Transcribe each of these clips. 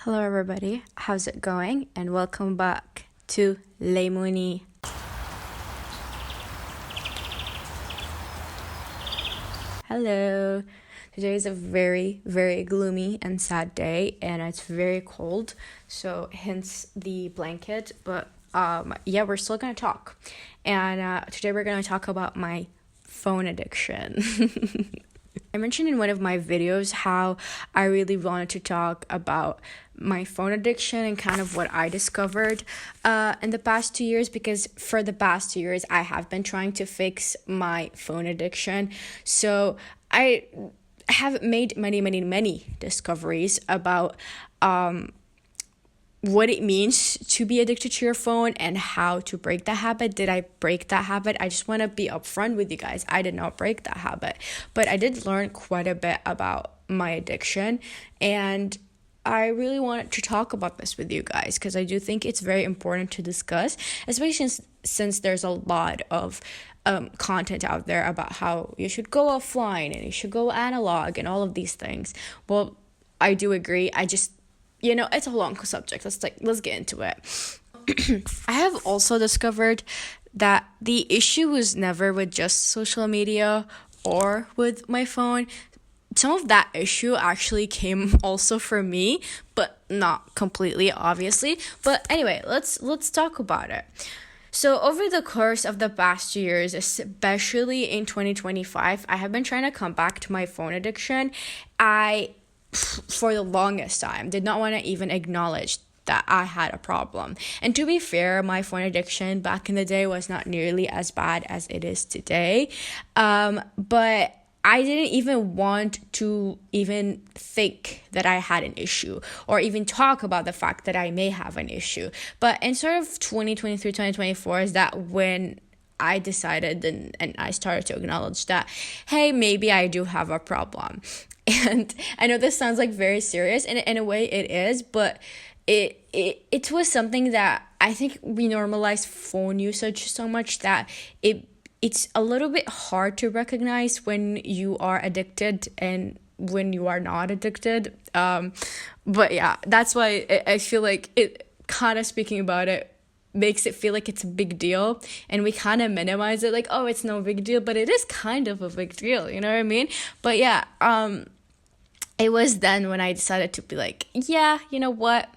Hello, everybody. How's it going? And welcome back to Lemoni. Hello. Today is a very, very gloomy and sad day, and it's very cold. So, hence the blanket. But we're still gonna talk. And today we're gonna talk about my phone addiction. I mentioned in one of my videos how I really wanted to talk about my phone addiction and kind of what I discovered in the past 2 years, because for the past 2 years I have been trying to fix my phone addiction. So I have made many discoveries about what it means to be addicted to your phone and how to break that habit. Did I break that habit? I just want to be upfront with you guys. I did not break that habit, but I did learn quite a bit about my addiction, and I really wanted to talk about this with you guys because I do think it's very important to discuss, especially since there's a lot of content out there about how you should go offline and you should go analog and all of these things. Well, I do agree. It's a long subject. Let's get into it. I have also discovered that the issue was never with just social media or with my phone. Some of that issue actually came also from me, but not completely, obviously. But anyway, let's talk about it. So over the course of the past 2 years, especially in 2025, I have been trying to come back to my phone addiction. For the longest time, did not want to even acknowledge that I had a problem. And to be fair, my phone addiction back in the day was not nearly as bad as it is today. But I didn't even want to even think that I had an issue or even talk about the fact that I may have an issue. But in sort of 2023, 2024 is that when I decided and I started to acknowledge that, hey, maybe I do have a problem. And I know this sounds like very serious, and in a way it is, but it was something that I think we normalized phone usage so much that it's a little bit hard to recognize when you are addicted and when you are not addicted. But yeah, that's why I feel like it kind of speaking about it makes it feel like it's a big deal, and we kind of minimize it like, oh, it's no big deal, but it is kind of a big deal, you know what I mean? But yeah, it was then when I decided to be like, yeah, you know what,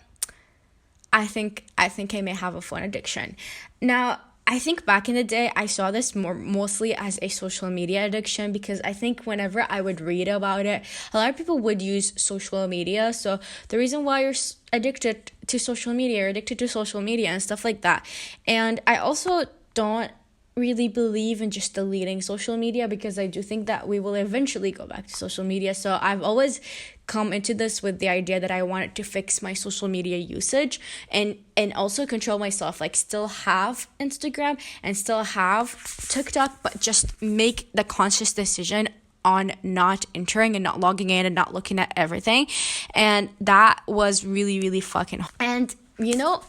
I think I may have a phone addiction. Now, I think back in the day, I saw this mostly as a social media addiction, because I think whenever I would read about it, a lot of people would use social media. So the reason why you're addicted to social media, or addicted to social media and stuff like that. And I also don't really believe in just deleting social media, because I do think that we will eventually go back to social media. So I've always come into this with the idea that I wanted to fix my social media usage and also control myself, like still have Instagram and still have TikTok, but just make the conscious decision on not entering and not logging in and not looking at everything. And that was really, really fucking hard. And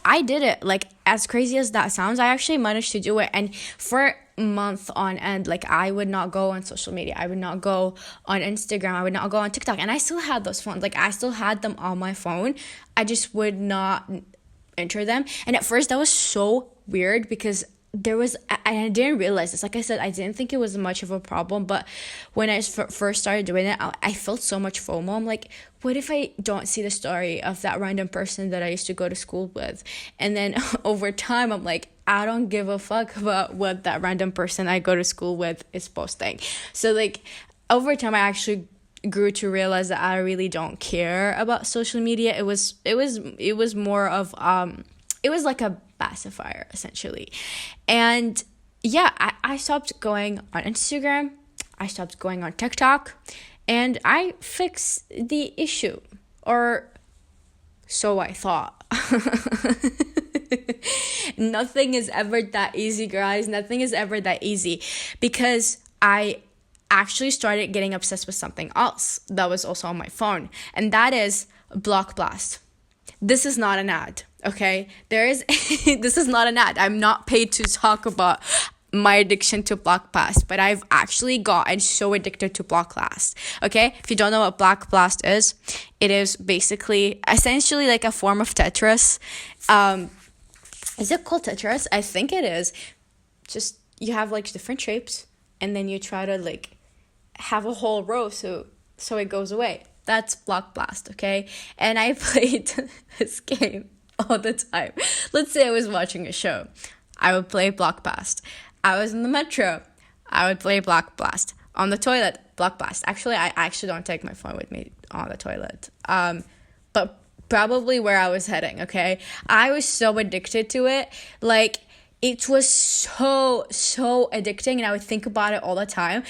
I did it. Like, as crazy as that sounds, I actually managed to do it. And for month on end, like, I would not go on social media. I would not go on Instagram. I would not go on TikTok. And I still had those phones. Like, I still had them on my phone. I just would not enter them. And at first, that was so weird, because I didn't realize this. Like I said, I didn't think it was much of a problem, but when I first started doing it, I felt so much FOMO. I'm like, what if I don't see the story of that random person that I used to go to school with? And then over time, I'm like, I don't give a fuck about what that random person I go to school with is posting. So like, over time, I actually grew to realize that I really don't care about social media. It was more of it was like a pacifier, essentially. And yeah, I stopped going on Instagram, I stopped going on TikTok, and I fixed the issue, or so I thought. Nothing is ever that easy, guys. Nothing is ever that easy, because I actually started getting obsessed with something else that was also on my phone, and that is Block Blast. This is not an ad, okay? This is not an ad. I'm not paid to talk about my addiction to Block Blast, but I've actually gotten so addicted to Block Blast. Okay, if you don't know what Block Blast is, it is basically essentially like a form of Tetris. Is it called Tetris? I think it is. Just you have like different shapes, and then you try to like have a whole row so it goes away. That's Block Blast, okay? And I played this game all the time. Let's say I was watching a show. I would play Block Blast. I was in the metro. I would play Block Blast. On the toilet, Block Blast. Actually, I actually don't take my phone with me on the toilet. But probably where I was heading, okay? I was so addicted to it. Like, it was so addicting, and I would think about it all the time.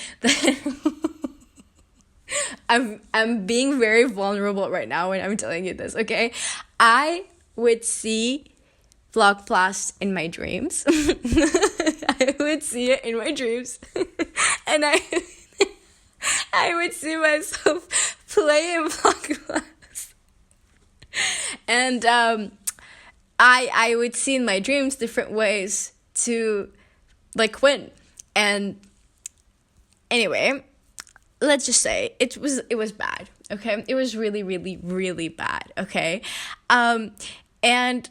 I'm being very vulnerable right now when I'm telling you this, okay? I would see Block Blast in my dreams. I would see it in my dreams. And I would see myself playing Block Blast. And I would see in my dreams different ways to like win. And anyway, let's just say it was bad, okay? It was really bad, okay? And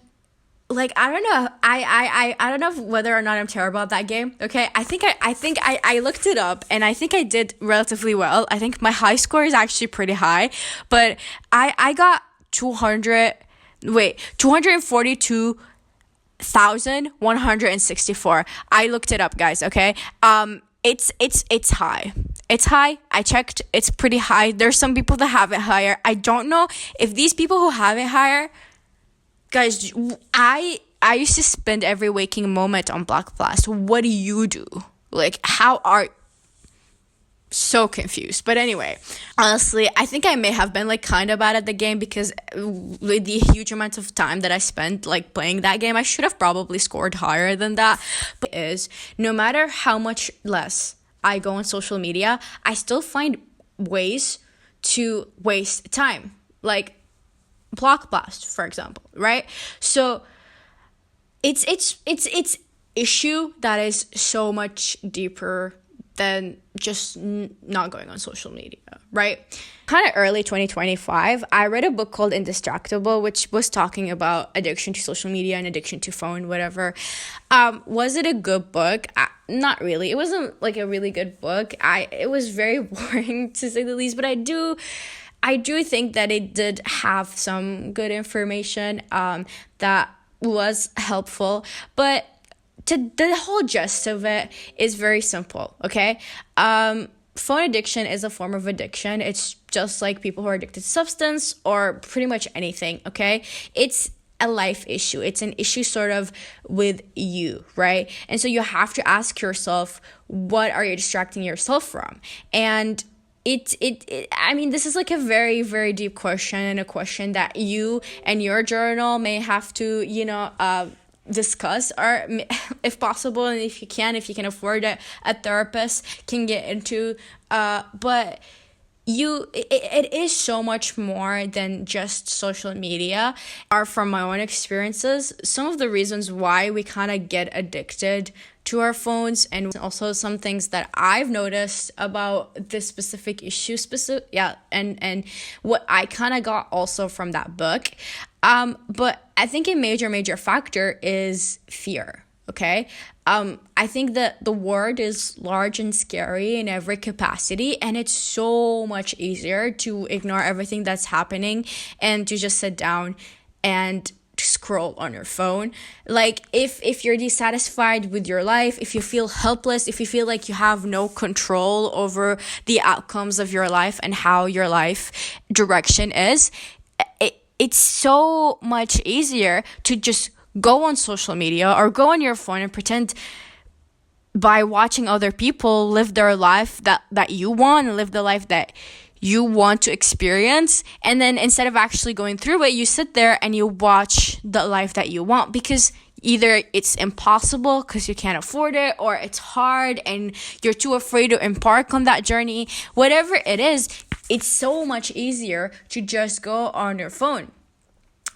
like, I don't know, I don't know whether or not I'm terrible at that game, okay? I think I looked it up, and I think I did relatively well. I think my high score is actually pretty high, but I got 242,164. I looked it up, guys, okay? It's high. It's high. I checked. It's pretty high. There's some people that have it higher. I don't know if these people who have it higher, guys, I used to spend every waking moment on Block Blast. What do you do? Like, how are so confused. But anyway, honestly, I think I may have been like kind of bad at the game, because with the huge amount of time that I spent like playing that game, I should have probably scored higher than that. But is no matter how much less I go on social media, I still find ways to waste time, like Block Blast, for example, right? So it's issue that is so much deeper than just not going on social media, right? Kind of early 2025, I read a book called Indistractable, which was talking about addiction to social media and addiction to phone, whatever. Was it a good book? Not really. It wasn't like a really good book. It was very boring, to say the least, but I do think that it did have some good information that was helpful. But the whole gist of it is very simple, okay? Phone addiction is a form of addiction. It's just like people who are addicted to substance or pretty much anything, okay? It's a life issue. It's an issue sort of with you, right? And so you have to ask yourself, what are you distracting yourself from? And I mean, this is like a very, very deep question, and a question that you and your journal may have to, discuss, or if possible, and if you can afford it, a therapist can get into, but it is so much more than just social media. Are from my own experiences some of the reasons why we kind of get addicted to our phones, and also some things that I've noticed about this specific issue, and what I kind of got also from that book. But I think a major factor is fear, okay? I think that the world is large and scary in every capacity, and it's so much easier to ignore everything that's happening and to just sit down and scroll on your phone. Like, if you're dissatisfied with your life, if you feel helpless, if you feel like you have no control over the outcomes of your life and how your life direction is, it's so much easier to just go on social media or go on your phone and pretend by watching other people live their life that you want, live the life that you want to experience, and then instead of actually going through it, you sit there and you watch the life that you want, because either it's impossible because you can't afford it, or it's hard and you're too afraid to embark on that journey. Whatever it is, it's so much easier to just go on your phone.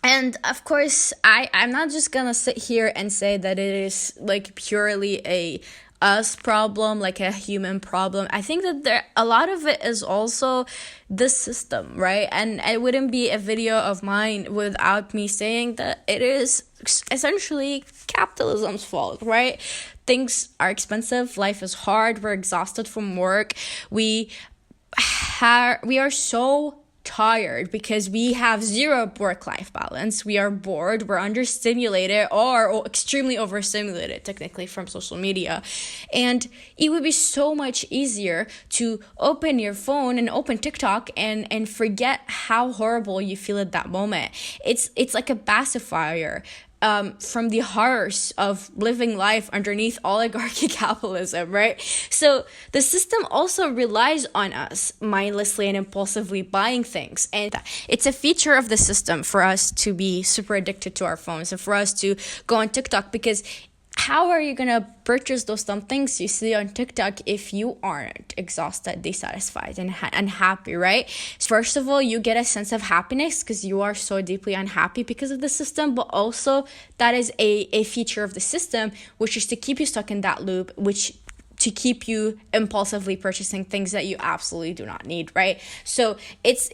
And of course, I'm not just gonna sit here and say that it is like purely a us problem, like a human problem. I think that a lot of it is also the system, right? And it wouldn't be a video of mine without me saying that it is essentially capitalism's fault, right? Things are expensive, life is hard, we're exhausted from work, we are so tired because we have zero work-life balance. We are bored, we're understimulated or extremely overstimulated technically from social media. And it would be so much easier to open your phone and open TikTok and forget how horrible you feel at that moment. It's like a pacifier from the horrors of living life underneath oligarchy capitalism, right? So the system also relies on us mindlessly and impulsively buying things. And it's a feature of the system for us to be super addicted to our phones and for us to go on TikTok, because how are you gonna purchase those dumb things you see on TikTok if you aren't exhausted, dissatisfied, and unhappy, right? First of all, you get a sense of happiness because you are so deeply unhappy because of the system, but also that is a feature of the system, which is to keep you stuck in that loop, which to keep you impulsively purchasing things that you absolutely do not need, right? So it's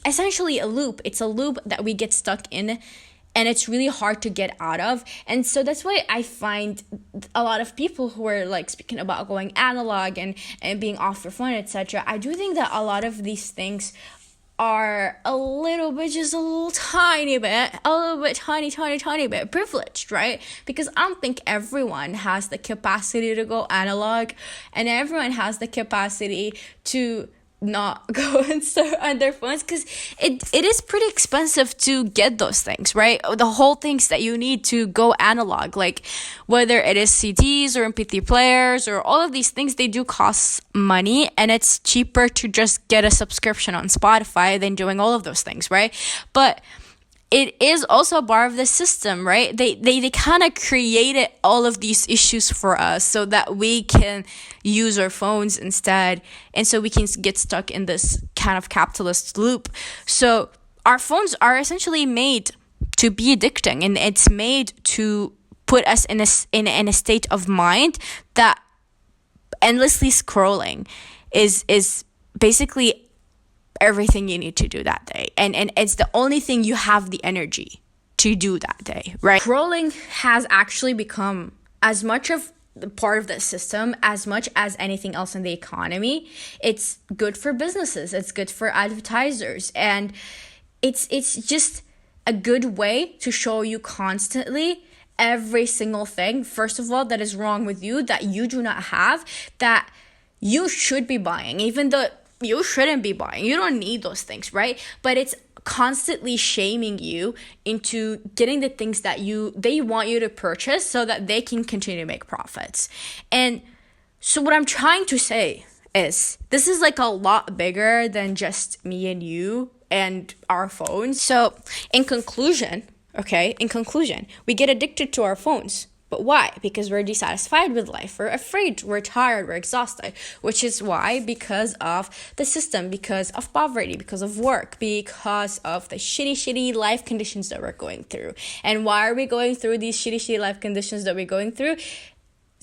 essentially a loop. It's a loop that we get stuck in, and it's really hard to get out of. And so that's why I find a lot of people who are like speaking about going analog and being off your phone, etc. I do think that a lot of these things are a little bit, just a little tiny bit privileged, right? Because I don't think everyone has the capacity to go analog, and everyone has the capacity to not go and start on their phones, because it is pretty expensive to get those things, right? The whole things that you need to go analog, like whether it is CDs or MP3 players or all of these things, they do cost money, and it's cheaper to just get a subscription on Spotify than doing all of those things, right? But it is also a part of the system, right? They kind of created all of these issues for us so that we can use our phones instead. And so we can get stuck in this kind of capitalist loop. So our phones are essentially made to be addicting, and it's made to put us in a state of mind that endlessly scrolling is basically everything you need to do that day, and it's the only thing you have the energy to do that day, right? Scrolling has actually become as much of the part of the system as much as anything else in the economy. It's good for businesses, it's good for advertisers, and it's just a good way to show you constantly every single thing, first of all, that is wrong with you, that you do not have, that you should be buying, even though you shouldn't be buying. You don't need those things, right? But it's constantly shaming you into getting the things that they want you to purchase so that they can continue to make profits. And so what I'm trying to say is this is like a lot bigger than just me and you and our phones. So in conclusion, we get addicted to our phones. But why? Because we're dissatisfied with life, we're afraid, we're tired, we're exhausted, which is why, because of the system, because of poverty, because of work, because of the shitty life conditions that we're going through. And why are we going through these shitty life conditions that we're going through?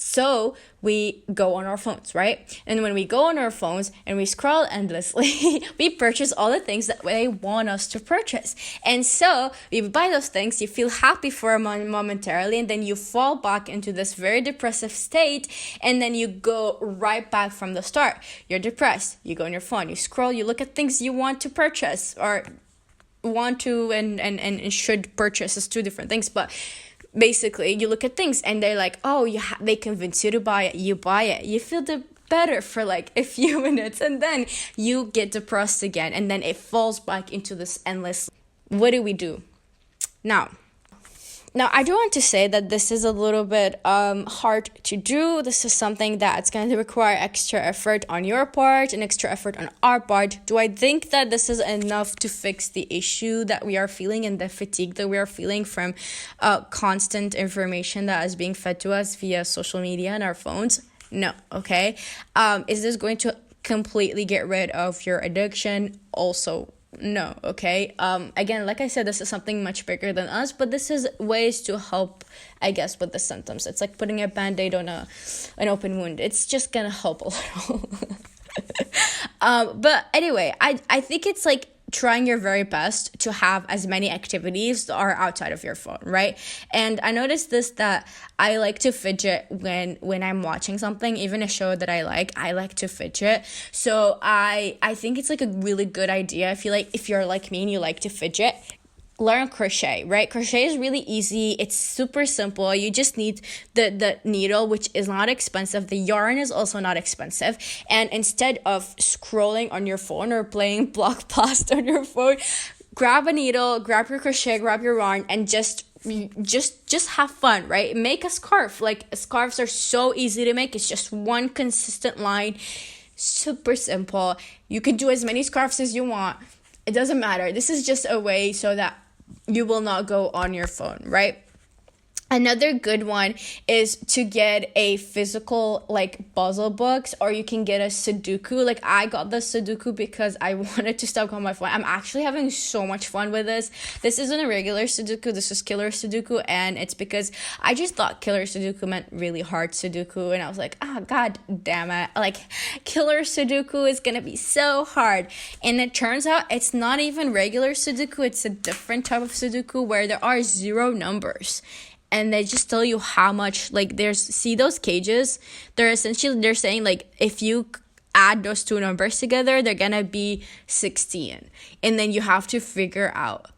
So we go on our phones, right? And when we go on our phones and we scroll endlessly, we purchase all the things that they want us to purchase. And so we buy those things, you feel happy for a moment momentarily, and then you fall back into this very depressive state, and then you go right back from the start. You're depressed, you go on your phone, you scroll, you look at things you want to purchase, or want to and should purchase. It's two different things, but basically you look at things and they're like, oh, they convince you to buy it, you buy it, you feel better for like a few minutes, and then you get depressed again, and then it falls back into this endless. What do we do now? I do want to say that this is a little bit hard to do. This is something that's going to require extra effort on your part and extra effort on our part. Do I think that this is enough to fix the issue that we are feeling and the fatigue that we are feeling from constant information that is being fed to us via social media and our phones? No, okay? Is this going to completely get rid of your addiction? Also, No, okay. Again, like I said, this is something much bigger than us, but this is ways to help, I guess, with the symptoms. It's like putting a band-aid on an open wound. It's just gonna help a little. But anyway, I think it's like trying your very best to have as many activities that are outside of your phone, right? And I noticed this, that I like to fidget when I'm watching something, even a show that I like to fidget. So I think it's like a really good idea. I feel like if you're like me and you like to fidget, learn crochet, right? Crochet is really easy. It's super simple. You just need the needle, which is not expensive. The yarn is also not expensive. And instead of scrolling on your phone or playing Block Blast on your phone, grab a needle, grab your crochet, grab your yarn, and just have fun, right? Make a scarf. Like, scarves are so easy to make. It's just one consistent line, super simple. You can do as many scarves as you want. It doesn't matter. This is just a way so that you will not go on your phone, right? Another good one is to get a physical, like, puzzle books, or you can get a Sudoku. Like, I got the Sudoku because I wanted to stop on my phone. I'm actually having so much fun with this. This isn't a regular Sudoku. This is Killer Sudoku, and it's because I just thought Killer Sudoku meant really hard Sudoku, and I was like, god damn it. Like, Killer Sudoku is gonna be so hard. And it turns out it's not even regular Sudoku. It's a different type of Sudoku where there are 0 numbers. And they just tell you how much, like, see those cages? They're saying, like, if you add those 2 numbers together, they're gonna be 16. And then you have to figure out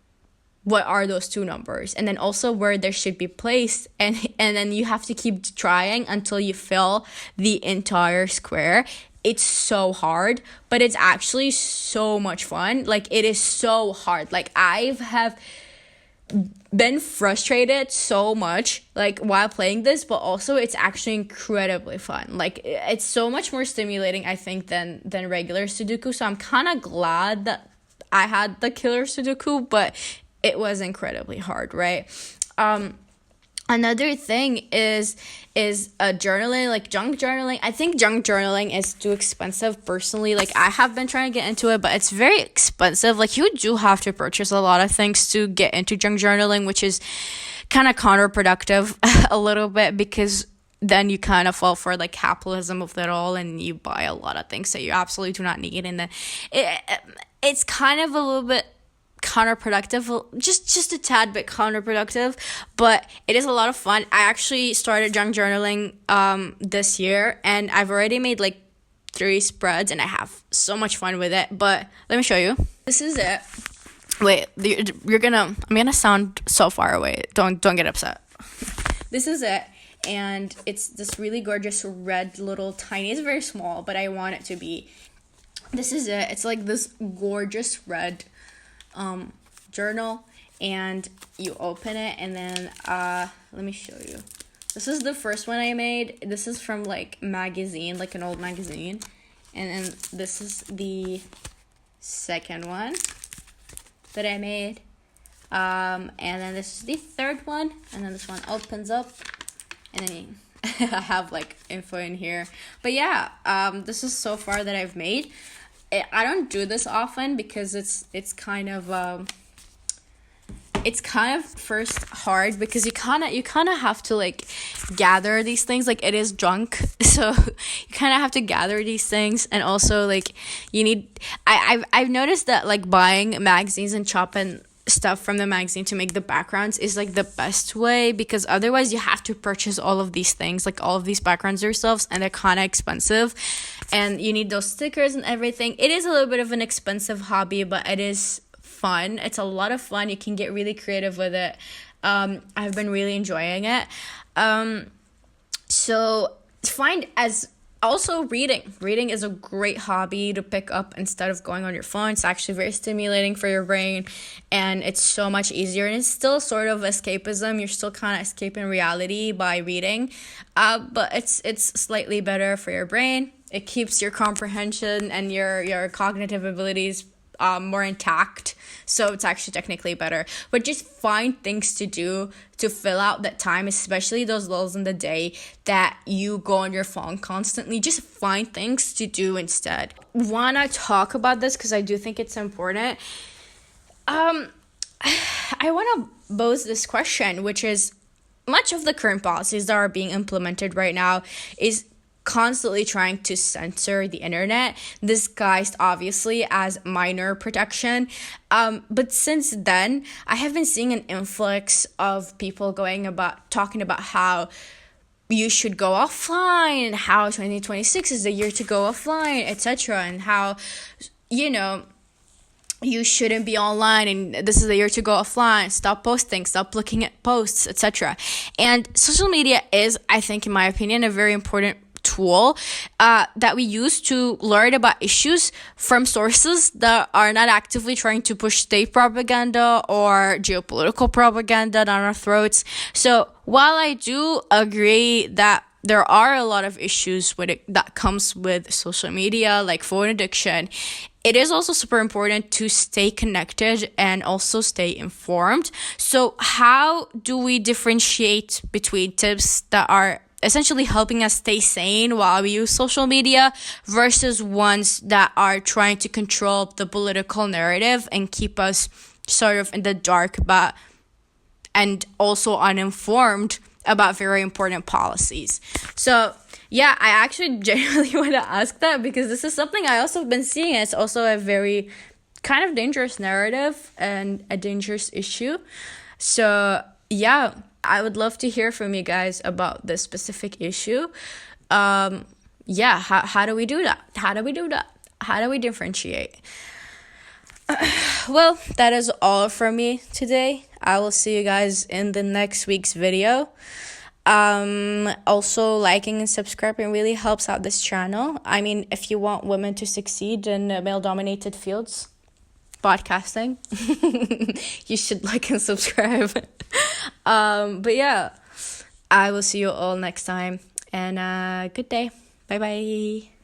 what are those 2 numbers, and then also where they should be placed, and then you have to keep trying until you fill the entire square. It's so hard, but it's actually so much fun. Like, it is so hard. Like, I have been frustrated so much, like, while playing this, but also it's actually incredibly fun. Like, it's so much more stimulating, I think, than regular Sudoku. So I'm kind of glad that I had the Killer Sudoku, but it was incredibly hard, right? Another thing is journaling, like junk journaling. I think junk journaling is too expensive personally. Like, I have been trying to get into it, but it's very expensive. Like, you do have to purchase a lot of things to get into junk journaling, which is kind of counterproductive a little bit, because then you kind of fall for, like, capitalism of it all, and you buy a lot of things that you absolutely do not need, and then it's kind of a little bit counterproductive, just a tad bit counterproductive, but it is a lot of fun. I actually started junk journaling this year, and I've already made like 3 spreads, and I have so much fun with it. But let me show you. This is it. Wait, I'm gonna sound so far away. Don't get upset. This is it, and it's this really gorgeous red little tiny. It's very small, but I want it to be. This is it. It's like this gorgeous red journal, and you open it, and then let me show you. This is the first one I made. This is from like magazine, like an old magazine, and then this is the second one that I made, and then this is the third one, and then this one opens up, and then I have like info in here. But yeah, this is so far that I've made. I don't do this often because it's kind of first hard, because you kind of have to like gather these things. Like, it is junk, so you kind of have to gather these things, and also like you need. I've noticed that like buying magazines and chopping stuff from the magazine to make the backgrounds is like the best way, because otherwise you have to purchase all of these things, like all of these backgrounds yourselves, and they're kind of expensive, and you need those stickers and everything. It is a little bit of an expensive hobby, but it is fun. It's a lot of fun. You can get really creative with it. I've been really enjoying it. So find as also reading is a great hobby to pick up instead of going on your phone. It's actually very stimulating for your brain, and it's so much easier, and it's still sort of escapism. You're still kind of escaping reality by reading, but it's slightly better for your brain. It keeps your comprehension and your cognitive abilities more intact, so it's actually technically better. But just find things to do to fill out that time, especially those lulls in the day that you go on your phone constantly. Just find things to do instead. Wanna talk about this because I do think it's important. I want to pose this question, which is, much of the current policies that are being implemented right now is constantly trying to censor the internet, disguised obviously as minor protection. But since then, I have been seeing an influx of people talking about how you should go offline and how 2026 is the year to go offline, etc., and how, you shouldn't be online and this is the year to go offline, stop posting, stop looking at posts, etc. And social media is, I think, in my opinion, a very important tool that we use to learn about issues from sources that are not actively trying to push state propaganda or geopolitical propaganda down our throats. So while I do agree that there are a lot of issues that comes with social media, like phone addiction, it is also super important to stay connected and also stay informed. So how do we differentiate between tips that are essentially helping us stay sane while we use social media versus ones that are trying to control the political narrative and keep us sort of in the dark and also uninformed about very important policies? So yeah, I actually genuinely want to ask that because this is something I also have been seeing. It's also a very kind of dangerous narrative and a dangerous issue. So yeah, I would love to hear from you guys about this specific issue. How do we do that? How do we differentiate? Well, that is all from me today. I will see you guys in the next week's video. Also, liking and subscribing really helps out this channel. I mean, if you want women to succeed in male-dominated fields, podcasting, you should like and subscribe. But yeah, I will see you all next time, and good day. Bye bye.